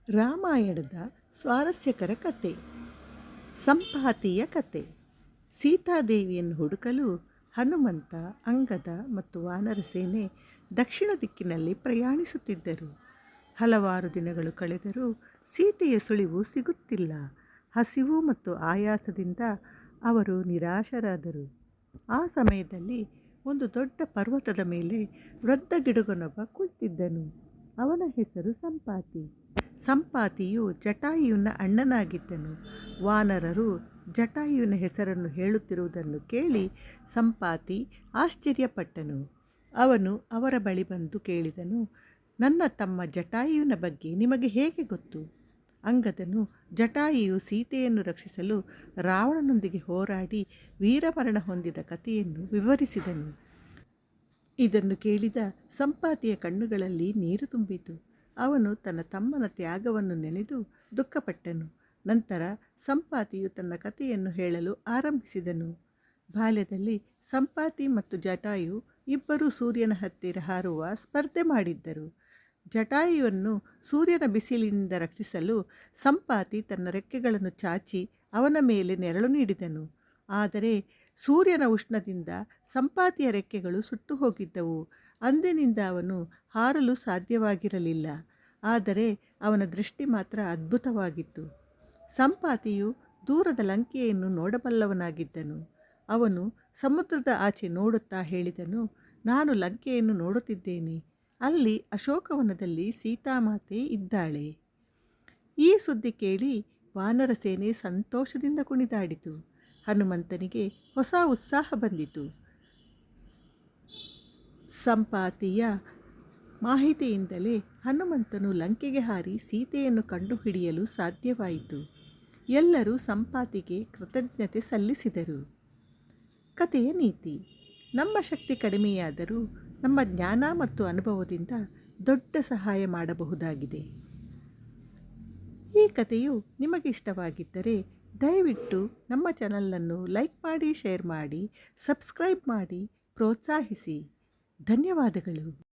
ರಾಮಾಯಣದ ಸ್ವಾರಸ್ಯಕರ ಕತೆ. ಸಂಪಾತಿಯ ಕತೆ. ಸೀತಾದೇವಿಯನ್ನು ಹುಡುಕಲು ಹನುಮಂತ, ಅಂಗದ ಮತ್ತು ವಾನರ ಸೇನೆ ದಕ್ಷಿಣ ದಿಕ್ಕಿನಲ್ಲಿ ಪ್ರಯಾಣಿಸುತ್ತಿದ್ದರು. ಹಲವಾರು ದಿನಗಳು ಕಳೆದರೂ ಸೀತೆಯ ಸುಳಿವು ಸಿಗುತ್ತಿಲ್ಲ. ಹಸಿವು ಮತ್ತು ಆಯಾಸದಿಂದ ಅವರು ನಿರಾಶರಾದರು. ಆ ಸಮಯದಲ್ಲಿ ಒಂದು ದೊಡ್ಡ ಪರ್ವತದ ಮೇಲೆ ವೃದ್ಧ ಗಿಡುಗನೊಬ್ಬ ಕುಳಿತಿದ್ದನು. ಅವನ ಹೆಸರು ಸಂಪಾತಿ. ಸಂಪಾತಿಯು ಜಟಾಯುವಿನ ಅಣ್ಣನಾಗಿದ್ದನು. ವಾನರರು ಜಟಾಯುವಿನ ಹೆಸರನ್ನು ಹೇಳುತ್ತಿರುವುದನ್ನು ಕೇಳಿ ಸಂಪಾತಿ ಆಶ್ಚರ್ಯಪಟ್ಟನು. ಅವನು ಅವರ ಬಳಿ ಬಂದು ಕೇಳಿದನು, ನನ್ನ ತಮ್ಮ ಜಟಾಯುವಿನ ಬಗ್ಗೆ ನಿಮಗೆ ಹೇಗೆ ಗೊತ್ತು? ಅಂಗದನು ಜಟಾಯುವು ಸೀತೆಯನ್ನು ರಕ್ಷಿಸಲು ರಾವಣನೊಂದಿಗೆ ಹೋರಾಡಿ ವೀರಮರಣ ಹೊಂದಿದ ಕಥೆಯನ್ನು ವಿವರಿಸಿದನು. ಇದನ್ನು ಕೇಳಿದ ಸಂಪಾತಿಯ ಕಣ್ಣುಗಳಲ್ಲಿ ನೀರು ತುಂಬಿತು. ಅವನು ತನ್ನ ತಮ್ಮನ ತ್ಯಾಗವನ್ನು ನೆನೆದು ದುಃಖಪಟ್ಟನು. ನಂತರ ಸಂಪಾತಿಯು ತನ್ನ ಕಥೆಯನ್ನು ಹೇಳಲು ಆರಂಭಿಸಿದನು. ಬಾಲ್ಯದಲ್ಲಿ ಸಂಪಾತಿ ಮತ್ತು ಜಟಾಯು ಇಬ್ಬರೂ ಸೂರ್ಯನ ಹತ್ತಿರ ಹಾರುವ ಸ್ಪರ್ಧೆ ಮಾಡಿದ್ದರು. ಜಟಾಯುವನ್ನು ಸೂರ್ಯನ ಬಿಸಿಲಿನಿಂದ ರಕ್ಷಿಸಲು ಸಂಪಾತಿ ತನ್ನ ರೆಕ್ಕೆಗಳನ್ನು ಚಾಚಿ ಅವನ ಮೇಲೆ ನೆರಳು ನೀಡಿದನು. ಆದರೆ ಸೂರ್ಯನ ಉಷ್ಣದಿಂದ ಸಂಪಾತಿಯ ರೆಕ್ಕೆಗಳು ಸುಟ್ಟು ಹೋಗಿದ್ದವು. ಅಂದಿನಿಂದ ಅವನು ಹಾರಲು ಸಾಧ್ಯವಾಗಿರಲಿಲ್ಲ. ಆದರೆ ಅವನ ದೃಷ್ಟಿ ಮಾತ್ರ ಅದ್ಭುತವಾಗಿತ್ತು. ಸಂಪಾತಿಯು ದೂರದ ಲಂಕೆಯನ್ನು ನೋಡಬಲ್ಲವನಾಗಿದ್ದನು. ಅವನು ಸಮುದ್ರದ ಆಚೆ ನೋಡುತ್ತಾ ಹೇಳಿದನು, ನಾನು ಲಂಕೆಯನ್ನು ನೋಡುತ್ತಿದ್ದೇನೆ. ಅಲ್ಲಿ ಅಶೋಕವನದಲ್ಲಿ ಸೀತಾಮಾತೆ ಇದ್ದಾಳೆ. ಈ ಸುದ್ದಿ ಕೇಳಿ ವಾನರ ಸೇನೆ ಸಂತೋಷದಿಂದ ಕುಣಿದಾಡಿತು. ಹನುಮಂತನಿಗೆ ಹೊಸ ಉತ್ಸಾಹ ಬಂದಿತು. ಸಂಪಾತಿಯ ಮಾಹಿತಿಯಿಂದಲೇ ಹನುಮಂತನು ಲಂಕೆಗೆ ಹಾರಿ ಸೀತೆಯನ್ನು ಕಂಡುಹಿಡಿಯಲು ಸಾಧ್ಯವಾಯಿತು. ಎಲ್ಲರೂ ಸಂಪಾತಿಗೆ ಕೃತಜ್ಞತೆ ಸಲ್ಲಿಸಿದರು. ಕಥೆಯ ನೀತಿ. ನಮ್ಮ ಶಕ್ತಿ ಕಡಿಮೆಯಾದರೂ ನಮ್ಮ ಜ್ಞಾನ ಮತ್ತು ಅನುಭವದಿಂದ ದೊಡ್ಡ ಸಹಾಯ ಮಾಡಬಹುದಾಗಿದೆ. ಈ ಕಥೆಯು ನಿಮಗೆ ಇಷ್ಟವಾಗಿದ್ದರೆ ದಯವಿಟ್ಟು ನಮ್ಮ ಚಾನಲನ್ನು ಲೈಕ್ ಮಾಡಿ, ಶೇರ್ ಮಾಡಿ, ಸಬ್ಸ್ಕ್ರೈಬ್ ಮಾಡಿ, ಪ್ರೋತ್ಸಾಹಿಸಿ. ಧನ್ಯವಾದಗಳು.